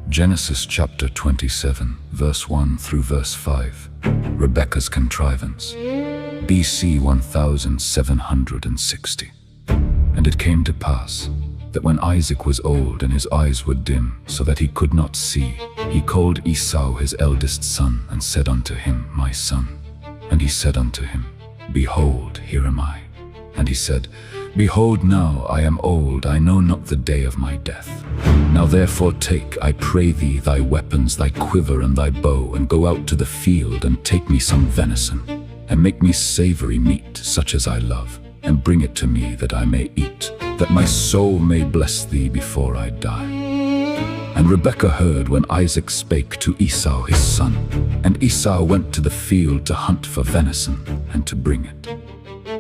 Genesis chapter 27, verse 1 through verse 5. Rebekah's contrivance. BC 1760. And it came to pass that when Isaac was old and his eyes were dim, so that he could not see, he called Esau his eldest son, and said unto him, My son. And he said unto him, Behold, here am I. And he said, Behold, now I am old, I know not the day of my death. Now therefore take, I pray thee, thy weapons, thy quiver and thy bow, and go out to the field, and take me some venison, and make me savory meat, such as I love, and bring it to me, that I may eat, that my soul may bless thee before I die. And Rebekah heard when Isaac spake to Esau his son. And Esau went to the field to hunt for venison, and to bring it.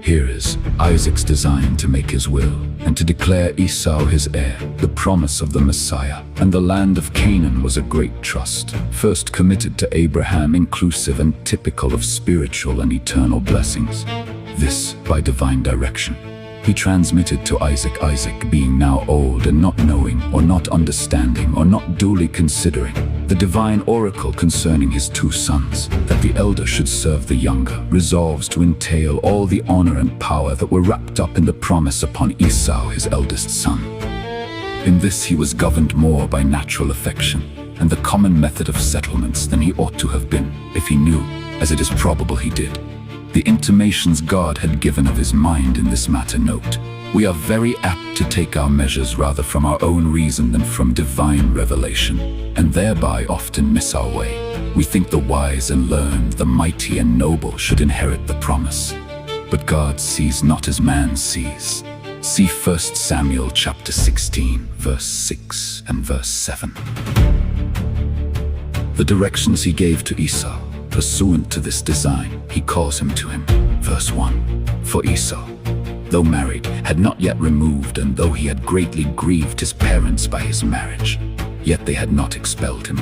Here is Isaac's design to make his will, and to declare Esau his heir, the promise of the Messiah. And the land of Canaan was a great trust, first committed to Abraham, inclusive and typical of spiritual and eternal blessings. This by divine direction he transmitted to Isaac. Isaac being now old, and not knowing or not understanding or not duly considering the divine oracle concerning his two sons, that the elder should serve the younger, resolves to entail all the honor and power that were wrapped up in the promise upon Esau his eldest son. In this he was governed more by natural affection and the common method of settlements than he ought to have been, if he knew, as it is probable he did, the intimations God had given of his mind in this matter. Note, we are very apt to take our measures rather from our own reason than from divine revelation, and thereby often miss our way. We think the wise and learned, the mighty and noble should inherit the promise. But God sees not as man sees. See 1 Samuel chapter 16, verse 6 and verse 7. The directions he gave to Esau. Pursuant to this design, he calls him to him. Verse 1. For Esau, though married, had not yet removed, and though he had greatly grieved his parents by his marriage, yet they had not expelled him,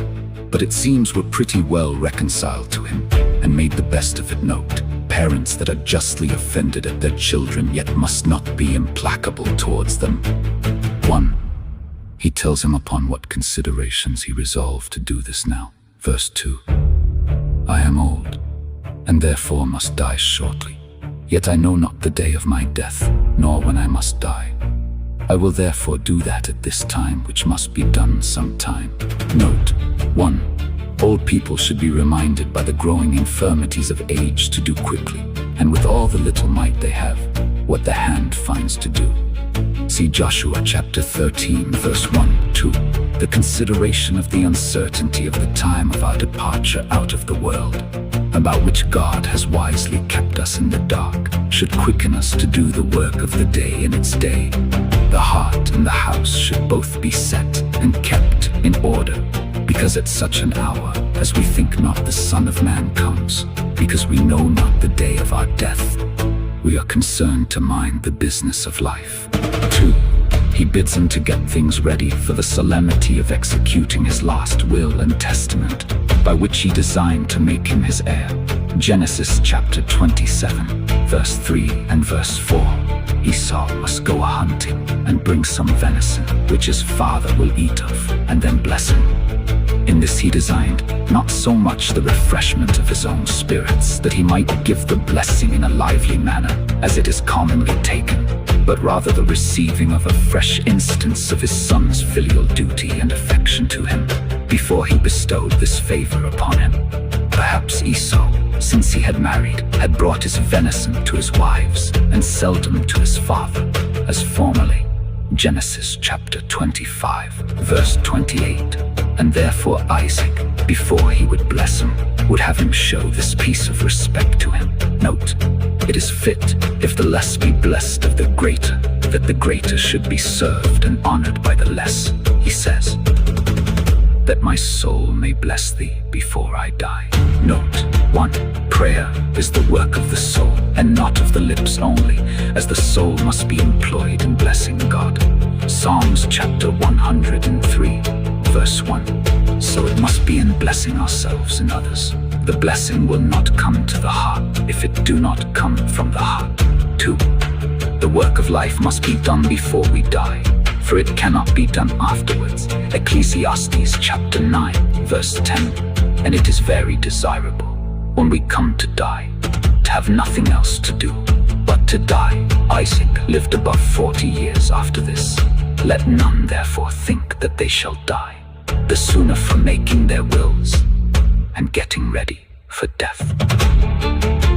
but it seems were pretty well reconciled to him, and made the best of it. Note, parents that are justly offended at their children, yet must not be implacable towards them. 1. He tells him upon what considerations he resolved to do this now. Verse 2. I am old, and therefore must die shortly. Yet I know not the day of my death, nor when I must die. I will therefore do that at this time which must be done sometime. Note, 1. Old people should be reminded by the growing infirmities of age to do quickly, and with all the little might they have, what the hand finds to do. See Joshua chapter 13, verse 1, 2. The consideration of the uncertainty of the time of our departure out of the world, about which God has wisely kept us in the dark, should quicken us to do the work of the day in its day. The heart and the house should both be set and kept in order, because at such an hour as we think not the Son of Man comes, because we know not the day of our death. We are concerned to mind the business of life. 2. He bids him to get things ready for the solemnity of executing his last will and testament, by which he designed to make him his heir. Genesis chapter 27, verse 3 and verse 4. Esau must go a-hunting, and bring some venison, which his father will eat of, and then bless him. In this he designed not so much the refreshment of his own spirits, that he might give the blessing in a lively manner, as it is commonly taken, but rather the receiving of a fresh instance of his son's filial duty and affection to him, before he bestowed this favor upon him. Perhaps Esau, since he had married, had brought his venison to his wives, and seldom to his father, as formerly. Genesis chapter 25, verse 28. And therefore Isaac, before he would bless him, would have him show this piece of respect to him. Note, it is fit, if the less be blessed of the greater, that the greater should be served and honored by the less. He says, that my soul may bless thee before I die. Note, 1. Prayer is the work of the soul, and not of the lips only, as the soul must be employed in blessing God. Psalms chapter 103, verse 1. So it must be in blessing ourselves and others. The blessing will not come to the heart if it do not come from the heart. 2. The work of life must be done before we die, for it cannot be done afterwards, Ecclesiastes chapter 9, verse 10. And it is very desirable, when we come to die, to have nothing else to do but to die. Isaac lived above 40 years after this. Let none therefore think that they shall die the sooner for making their wills and getting ready for death.